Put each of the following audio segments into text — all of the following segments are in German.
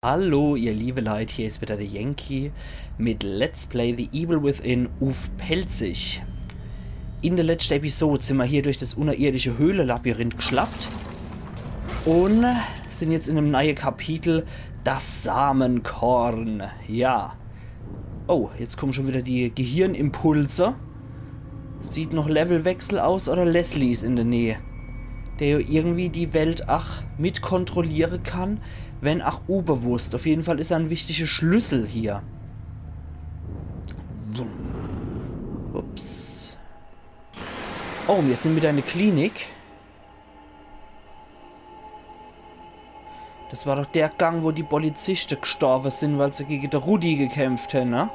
Hallo, ihr liebe Leute, hier ist wieder der Yankee mit Let's Play The Evil Within auf Pelzig. In der letzten Episode sind wir hier durch das unterirdische Höhlenlabyrinth geschlappt und sind jetzt in einem neuen Kapitel, das Samenkorn. Ja. Oh, jetzt kommen schon wieder die Gehirnimpulse. Sieht noch Levelwechsel aus oder Leslie ist in der Nähe, der ja irgendwie die Welt mit kontrollieren kann, wenn unbewusst. Auf jeden Fall ist er ein wichtiger Schlüssel hier. Ups. Oh, wir sind wieder in der Klinik. Das war doch der Gang, wo die Polizisten gestorben sind, weil sie gegen den Rudi gekämpft haben, ne?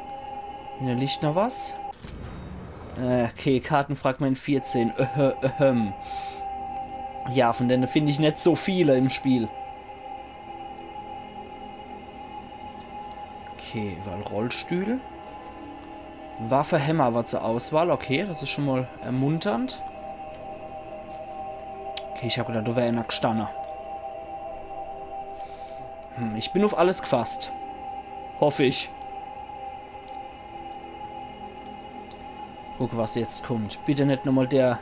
Hier liegt noch was. Okay, Kartenfragment 14. Ja, von denen finde ich nicht so viele im Spiel. Okay, weil Rollstühle. Waffe, Hämmer war zur Auswahl. Okay, das ist schon mal ermunternd. Okay, ich habe gedacht, du wärst einer gestanden. Ich bin auf alles gefasst. Hoffe ich. Guck, was jetzt kommt. Bitte nicht nochmal der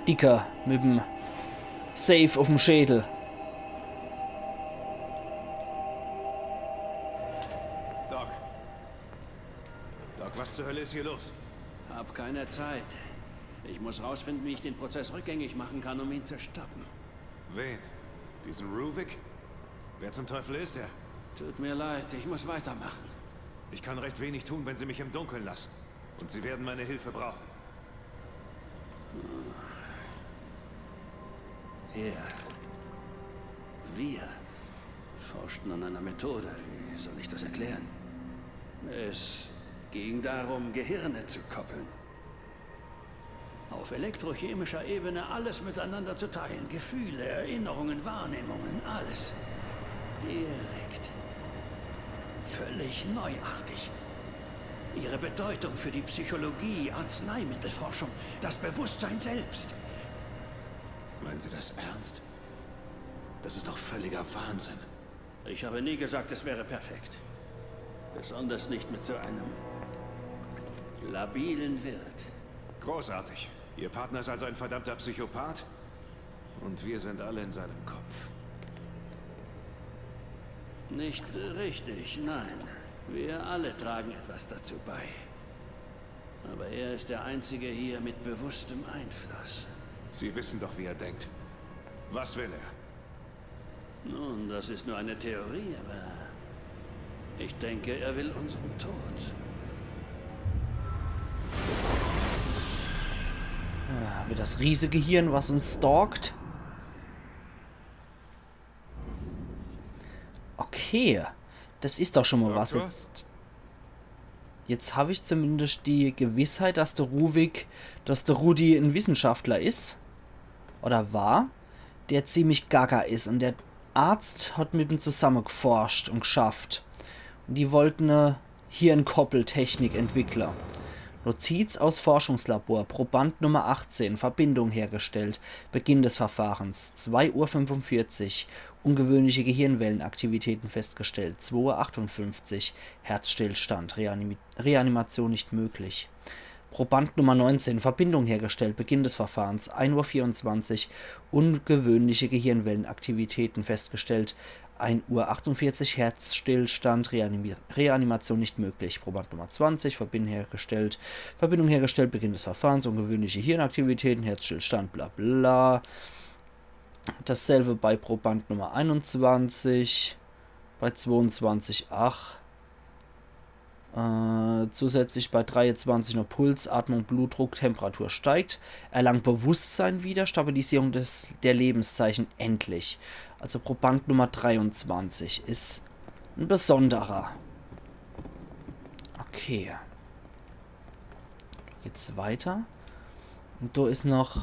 Dicker mit dem Safe auf dem Schädel. Doc. Doc, was zur Hölle ist hier los? Hab keine Zeit. Ich muss rausfinden, wie ich den Prozess rückgängig machen kann, um ihn zu stoppen. Wen? Diesen Ruvik? Wer zum Teufel ist er? Tut mir leid, ich muss weitermachen. Ich kann recht wenig tun, wenn Sie mich im Dunkeln lassen. Und Sie werden meine Hilfe brauchen. Wir forschten an einer Methode. Wie soll ich das erklären? Es ging darum, Gehirne zu koppeln. Auf elektrochemischer Ebene alles miteinander zu teilen. Gefühle, Erinnerungen, Wahrnehmungen, alles. Direkt. Völlig neuartig. Ihre Bedeutung für die Psychologie, Arzneimittelforschung, das Bewusstsein selbst. Meinen Sie das ernst? Das ist doch völliger Wahnsinn. Ich habe nie gesagt, es wäre perfekt. Besonders nicht mit so einem labilen Wirt. Großartig. Ihr Partner ist also ein verdammter Psychopath? Und wir sind alle in seinem Kopf. Nicht richtig, nein. Wir alle tragen etwas dazu bei. Aber er ist der Einzige hier mit bewusstem Einfluss. Sie wissen doch, wie er denkt. Was will er? Nun, das ist nur eine Theorie, aber ich denke, er will unseren Tod. Ja, wie das riesige Hirn, was uns stalkt. Okay, das ist doch schon mal was jetzt. Jetzt habe ich zumindest die Gewissheit, dass der Rudi ein Wissenschaftler ist. Oder war. Der ziemlich gaga ist. Und der Arzt hat mit ihm zusammen geforscht und geschafft. Und die wollten eine Hirnkoppeltechnik entwickeln. Notiz aus Forschungslabor. Proband Nummer 18. Verbindung hergestellt. Beginn des Verfahrens. 2:45 Uhr. Ungewöhnliche Gehirnwellenaktivitäten festgestellt. 2:58 Uhr. Herzstillstand. Reanimation nicht möglich. Proband Nummer 19. Verbindung hergestellt. Beginn des Verfahrens. 1:24 Uhr. Ungewöhnliche Gehirnwellenaktivitäten festgestellt. 1:48 Uhr. Herzstillstand. Reanimation nicht möglich. Proband Nummer 20. Verbindung hergestellt. Beginn des Verfahrens. Ungewöhnliche Hirnaktivitäten. Herzstillstand. Bla bla. Dasselbe bei Proband Nummer 21. Bei 22,8. Zusätzlich bei 23 noch Puls, Atmung, Blutdruck, Temperatur steigt. Erlangt Bewusstsein wieder, Stabilisierung der Lebenszeichen endlich. Also Proband Nummer 23 ist ein besonderer. Okay. Geht's weiter. Und da ist noch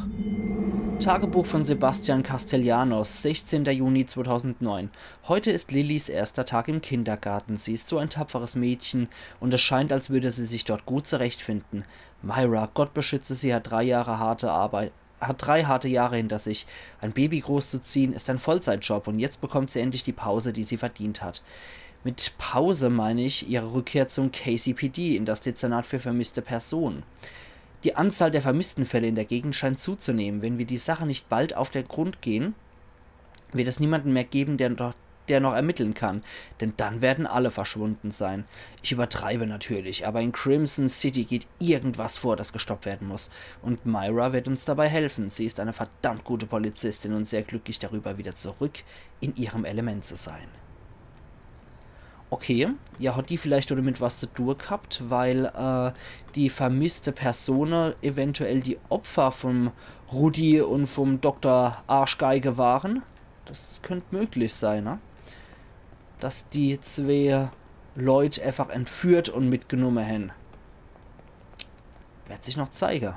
Tagebuch von Sebastian Castellanos, 16. Juni 2009. Heute ist Lillys erster Tag im Kindergarten. Sie ist so ein tapferes Mädchen und es scheint, als würde sie sich dort gut zurechtfinden. Myra, Gott beschütze sie, hat 3 Jahre harte Arbeit hat 3 harte Jahre hinter sich. Ein Baby großzuziehen ist ein Vollzeitjob und jetzt bekommt sie endlich die Pause, die sie verdient hat. Mit Pause meine ich ihre Rückkehr zum KCPD in das Dezernat für vermisste Personen. Die Anzahl der vermissten Fälle in der Gegend scheint zuzunehmen. Wenn wir die Sache nicht bald auf den Grund gehen, wird es niemanden mehr geben, der noch ermitteln kann, denn dann werden alle verschwunden sein. Ich übertreibe natürlich, aber in Crimson City geht irgendwas vor, das gestoppt werden muss. Und Myra wird uns dabei helfen. Sie ist eine verdammt gute Polizistin und sehr glücklich darüber, wieder zurück in ihrem Element zu sein. Okay, ja, hat die vielleicht oder mit was zu tun gehabt, weil die vermisste Person eventuell die Opfer vom Rudi und vom Dr. Arschgeige waren? Das könnte möglich sein, ne? Dass die 2 Leute einfach entführt und mitgenommen haben. Wird sich noch zeigen.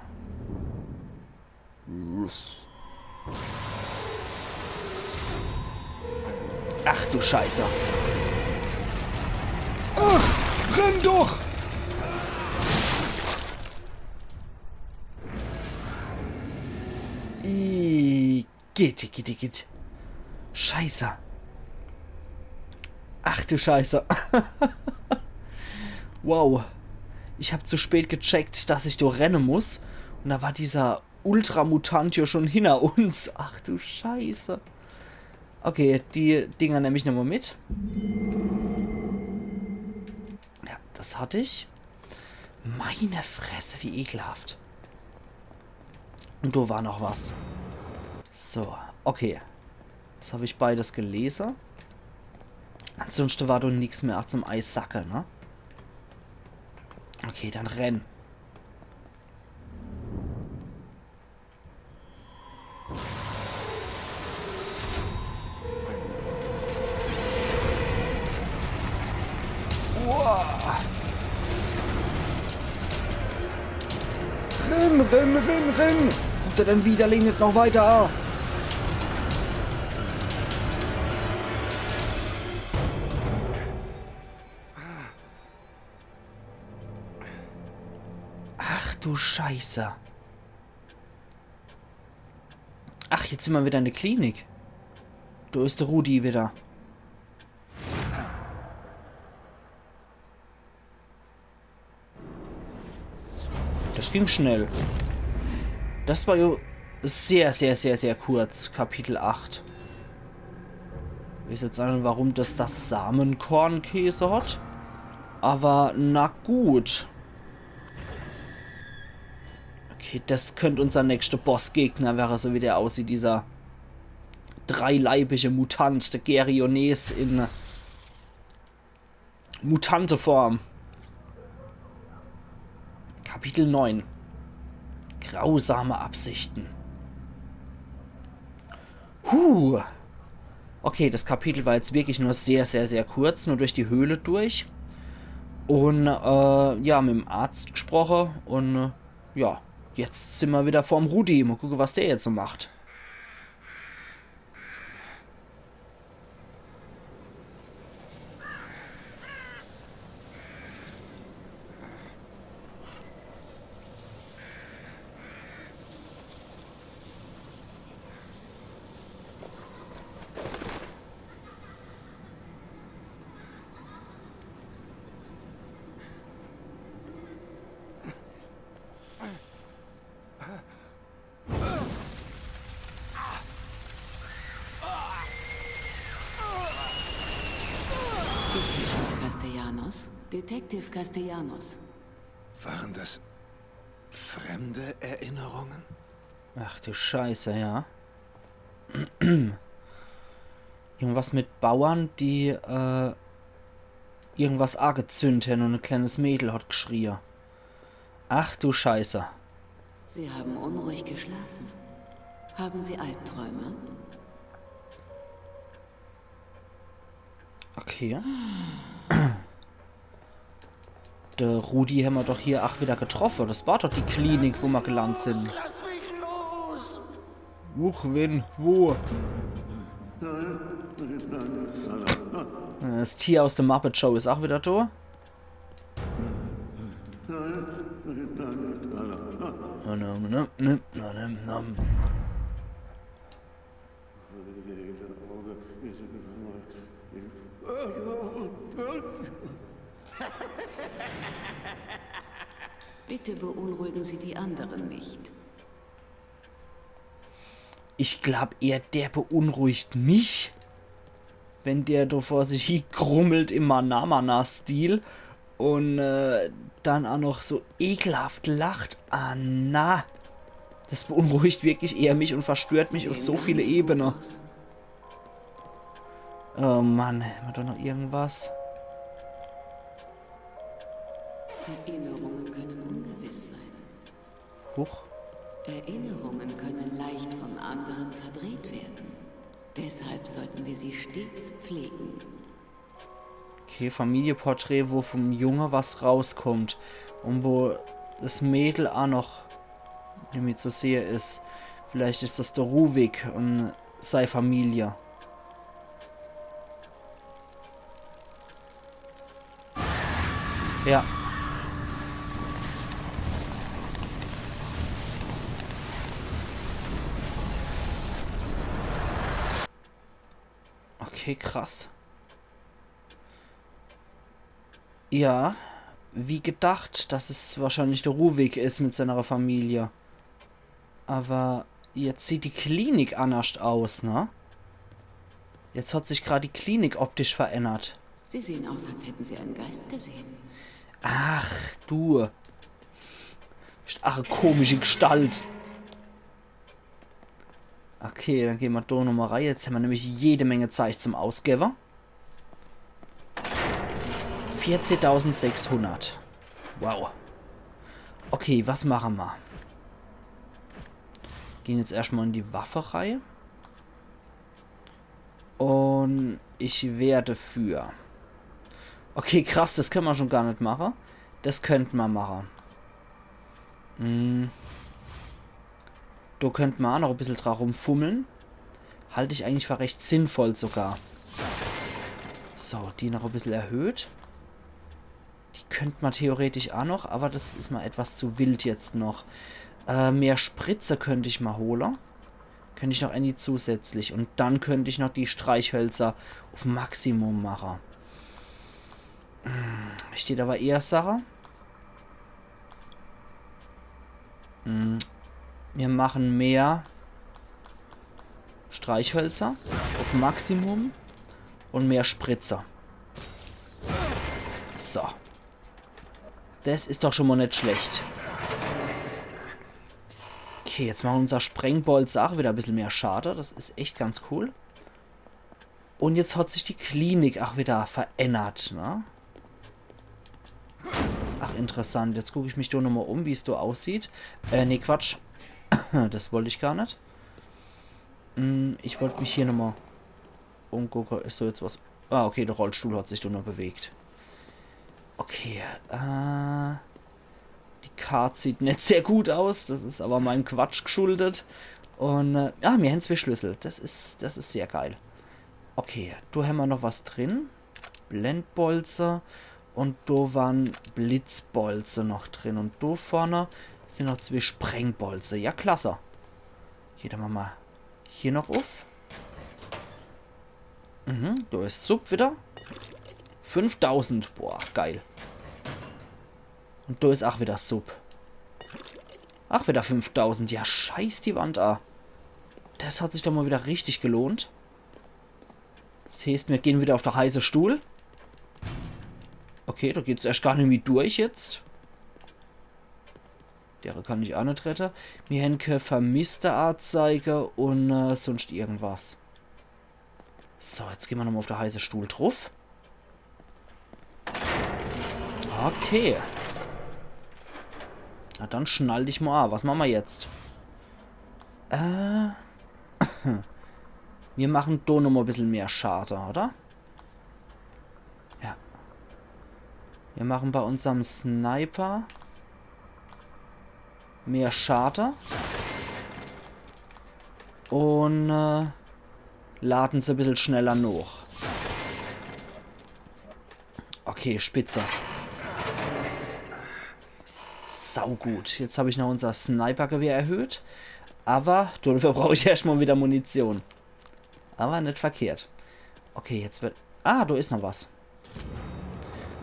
Ach du Scheiße. Ach, renn doch! Geht. Scheiße. Ach du Scheiße. Wow. Ich habe zu spät gecheckt, dass ich rennen muss. Und da war dieser Ultramutant hier schon hinter uns. Ach du Scheiße. Okay, die Dinger nehme ich nochmal mit. Ja, das hatte ich. Meine Fresse, wie ekelhaft. Und da war noch was. So, okay. Das habe ich beides gelesen. Ansonsten war doch nichts mehr zum Eissacke, ne? Okay, dann renn. Wow. Renn! Ruft er denn Widerling nicht noch weiter? Ach du Scheiße. Ach, jetzt sind wir wieder in der Klinik. Da ist der Rudi wieder. Das ging schnell. Das war ja sehr kurz. Kapitel 8. Ich weiß jetzt nicht, warum das Samenkornkäse hat. Aber na gut. Okay, das könnte unser nächster Bossgegner wäre, so wie der aussieht. Dieser dreileibige Mutant, der Geriones in Mutanteform. Kapitel 9. Grausame Absichten. Okay, das Kapitel war jetzt wirklich nur sehr kurz, nur durch die Höhle durch. Und, ja, mit dem Arzt gesprochen und, ja, jetzt sind wir wieder vorm Rudi. Mal gucken, was der jetzt so macht. Detective Castellanos. Waren das fremde Erinnerungen? Ach du Scheiße, ja. Irgendwas mit Bauern, die irgendwas angezündet haben und ein kleines Mädel hat geschrien. Ach du Scheiße. Sie haben unruhig geschlafen. Haben Sie Albträume? Okay. Der Rudi haben wir doch hier wieder getroffen. Das war doch die Klinik, wo wir gelandet sind. Lass mich los! Wen? Wo? Das Tier aus der Muppet Show ist auch wieder da. Oh no. Bitte beunruhigen Sie die anderen nicht. Ich glaube eher, der beunruhigt mich. Wenn der da vor sich hin grummelt im Mana-Mana-Stil und dann auch noch so ekelhaft lacht. Ah, na. Das beunruhigt wirklich eher mich und verstört mich auf so viele Ebenen. Oh Mann, haben wir da noch irgendwas? Erinnerungen können ungewiss sein. Huch. Erinnerungen können leicht von anderen verdreht werden. Deshalb sollten wir sie stets pflegen. Okay, Familienporträt, wo vom Junge was rauskommt. Und wo das Mädel auch noch nämlich zu sehen ist. Vielleicht ist das der Ruvik und seine Familie. Ja. Okay, krass. Ja, wie gedacht, dass es wahrscheinlich der Ruvik ist mit seiner Familie. Aber jetzt sieht die Klinik anders aus, ne? Jetzt hat sich gerade die Klinik optisch verändert. Sie sehen aus, als hätten Sie einen Geist gesehen. Ach, du. Ach, komische Gestalt. Okay, dann gehen wir da nochmal rein. Jetzt haben wir nämlich jede Menge Zeit zum Ausgeben. 14.600. Wow. Okay, was machen wir? Gehen jetzt erstmal in die Waffe-Reihe. Und ich werde für... Okay, krass, das können wir schon gar nicht machen. Das könnten wir machen. Da könnten wir auch noch ein bisschen drauf rumfummeln. Halte ich eigentlich für recht sinnvoll sogar. So, die noch ein bisschen erhöht. Die könnte man theoretisch auch noch, aber das ist mal etwas zu wild jetzt noch. Mehr Spritze könnte ich mal holen. Könnte ich noch eine zusätzlich. Und dann könnte ich noch die Streichhölzer auf Maximum machen. Steht aber eher Sache. Wir machen mehr Streichhölzer auf Maximum und mehr Spritzer. So. Das ist doch schon mal nicht schlecht. Okay, jetzt machen unser Sprengbolz auch wieder ein bisschen mehr Schade. Das ist echt ganz cool. Und jetzt hat sich die Klinik auch wieder verändert, ne? Ach, interessant. Jetzt gucke ich mich da nochmal um, wie es da aussieht. Nee, Quatsch. Das wollte ich gar nicht. Ich wollte mich hier nochmal umgucken. Ist da jetzt was... Ah, okay, der Rollstuhl hat sich da noch bewegt. Okay, die Karte sieht nicht sehr gut aus. Das ist aber meinem Quatsch geschuldet. Und, ja, wir haben 2 Schlüssel. Das ist sehr geil. Okay, da haben wir noch was drin. Blendbolze. Und da waren Blitzbolze noch drin. Und da vorne sind noch 2 Sprengbolze. Ja, klasse. Hier, dann machen wir hier noch auf. Da ist Sub wieder. 5000. Boah, geil. Und da ist auch wieder Sub. Ach, wieder 5000. Ja, scheiß die Wand an. Das hat sich doch mal wieder richtig gelohnt. Das heißt, wir gehen wieder auf der heiße Stuhl. Okay, da geht es erst gar nicht mehr durch jetzt. Der kann ich auch nicht retten. Wir haben keine vermisste Anzeige und sonst irgendwas. So, jetzt gehen wir nochmal auf der heiße Stuhl drauf. Okay. Na dann schnall dich mal an. Was machen wir jetzt? Wir machen da nochmal ein bisschen mehr Schade, oder? Ja. Wir machen bei unserem Sniper mehr Schade. Und laden sie ein bisschen schneller noch. Okay, spitze. saugut. Jetzt habe ich noch unser Snipergewehr erhöht. Aber dafür brauche ich erstmal wieder Munition. Aber nicht verkehrt. Okay, jetzt wird... Ah, da ist noch was.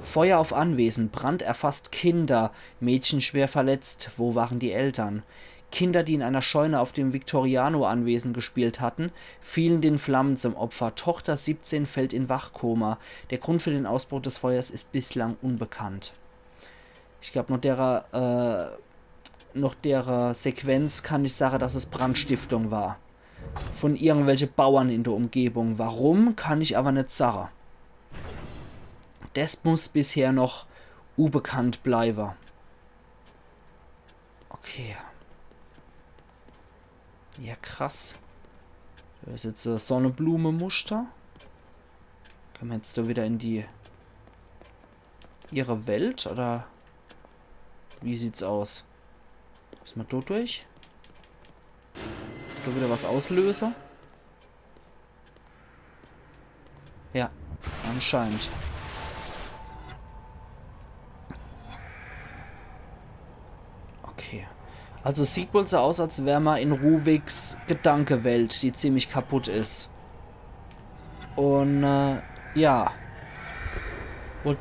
Feuer auf Anwesen. Brand erfasst Kinder. Mädchen schwer verletzt. Wo waren die Eltern? Kinder, die in einer Scheune auf dem Victoriano-Anwesen gespielt hatten, fielen den Flammen zum Opfer. Tochter 17 fällt in Wachkoma. Der Grund für den Ausbruch des Feuers ist bislang unbekannt. Ich glaube, noch derer Sequenz kann ich sagen, dass es Brandstiftung war. Von irgendwelchen Bauern in der Umgebung. Warum, kann ich aber nicht sagen. Das muss bisher noch unbekannt bleiben. Okay. Ja, krass. Da ist jetzt ein Sonnenblume-Muster. Können wir jetzt da wieder in ihre Welt, oder wie sieht's aus? Ist mal dort durch? Da wieder was auslöse? Ja, anscheinend. Okay. Also es sieht wohl so aus, als wäre man in Ruviks Gedankewelt, die ziemlich kaputt ist. Und ja. Und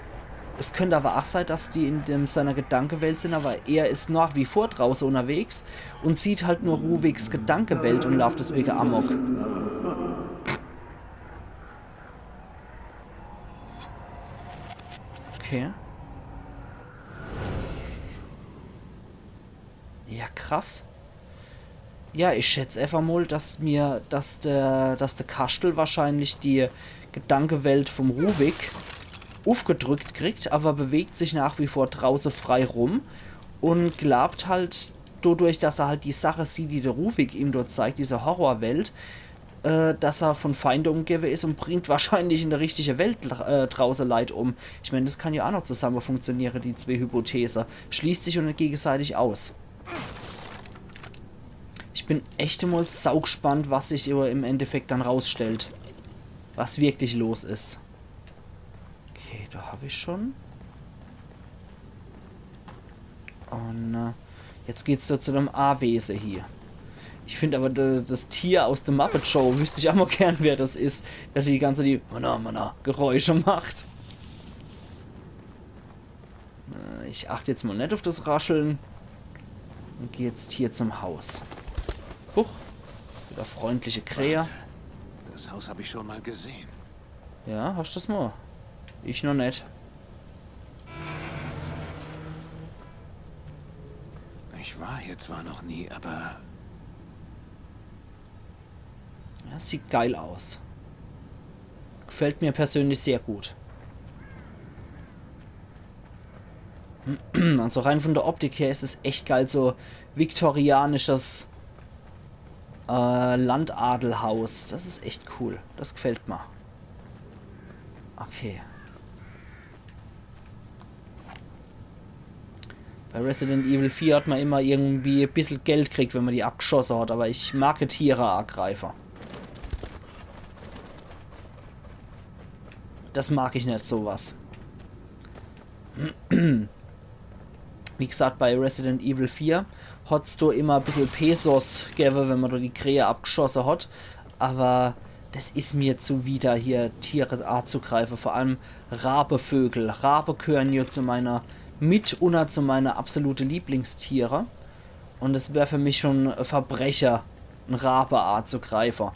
es könnte aber auch sein, dass die in seiner Gedankewelt sind, aber er ist nach wie vor draußen unterwegs und sieht halt nur Ruviks Gedankewelt und läuft deswegen amok. Okay. Ja, krass. Ja, ich schätze einfach mal, dass der Kastel wahrscheinlich die Gedankewelt vom Ruvik aufgedrückt kriegt, aber bewegt sich nach wie vor draußen frei rum und glaubt halt dadurch, dass er halt die Sache sieht, die der Ruvik ihm dort zeigt, diese Horrorwelt, dass er von Feinden umgeben ist und bringt wahrscheinlich in der richtige Welt draußen Leid um. Ich meine, das kann ja auch noch zusammen funktionieren, die zwei Hypothesen. Schließt sich und nicht gegenseitig aus. Ich bin echt mal saugespannt, was sich im Endeffekt dann rausstellt. Was wirklich los ist. Okay, da habe ich schon. Und jetzt geht's da zu dem A-Wesen hier. Ich finde aber das Tier aus der Muppet Show, wüsste ich auch mal gern, wer das ist, der die ganze Geräusche macht. Ich achte jetzt mal nicht auf das Rascheln und gehe jetzt hier zum Haus. Huch, wieder freundliche Krähe. Warte, das Haus habe ich schon mal gesehen. Ja, hast du das mal? Ich noch nicht. Ich war hier zwar noch nie, aber... Ja, sieht geil aus. Gefällt mir persönlich sehr gut. Also rein von der Optik her ist es echt geil, so viktorianisches Landadelhaus. Das ist echt cool. Das gefällt mir. Okay. Bei Resident Evil 4 hat man immer irgendwie ein bisschen Geld gekriegt, wenn man die abgeschossen hat, aber ich mag Tiere Angreifer. Das mag ich nicht, sowas. Wie gesagt, bei Resident Evil 4 hat's du immer ein bisschen Pesos gegeben, wenn man da die Krähe abgeschossen hat. Aber das ist mir zuwider, hier Tiere anzugreifen. Vor allem Rabevögel. Rabe gehören ja zu meiner absolute Lieblingstiere. Und es wäre für mich schon ein Verbrecher, ein Rabe anzugreifen.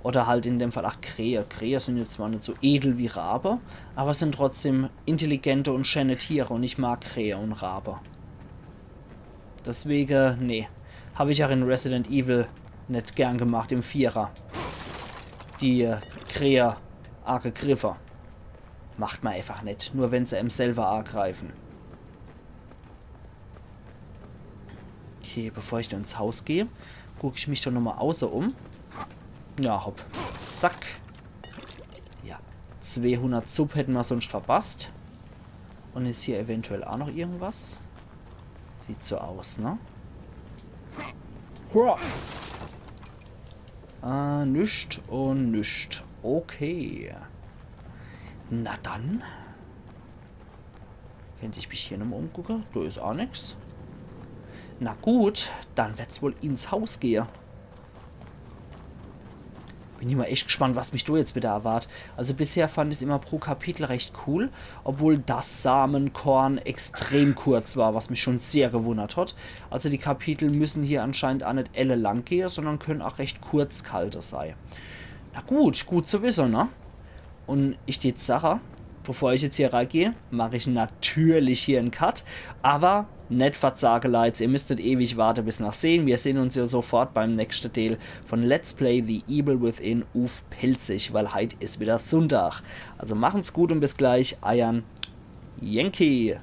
Oder halt in dem Fall, ach, Krähe. Krähe sind jetzt zwar nicht so edel wie Rabe, aber sind trotzdem intelligente und schöne Tiere. Und ich mag Krähe und Rabe. Deswegen, nee. Habe ich auch in Resident Evil nicht gern gemacht, im Vierer. Die Krähe angegriffen. Macht man einfach nicht. Nur wenn sie ihm selber angreifen. Okay, bevor ich dann ins Haus gehe, gucke ich mich doch nochmal außer um. Ja, hopp. Zack. Ja. 200 Sub hätten wir sonst verpasst. Und ist hier eventuell auch noch irgendwas? Sieht so aus, ne? Nischt und nischt. Okay. Na dann. Könnte ich mich hier nochmal umgucken? Da ist auch nichts. Na gut, dann wird's wohl ins Haus gehen. Bin ich mal echt gespannt, was mich da jetzt wieder erwartet. Also bisher fand ich es immer pro Kapitel recht cool, obwohl das Samenkorn extrem kurz war, was mich schon sehr gewundert hat. Also die Kapitel müssen hier anscheinend auch nicht ellenlang gehen, sondern können auch recht kurz kalte sein. Na gut, gut zu wissen, ne? Und ich die Sache, bevor ich jetzt hier reingehe, mache ich natürlich hier einen Cut, aber nicht Verzageleits, ihr müsstet ewig warten bis nach sehen. Wir sehen uns ja sofort beim nächsten Teil von Let's Play The Evil Within auf Pilzig, weil heute ist wieder Sonntag. Also machen's gut und bis gleich, Eiern Yankee.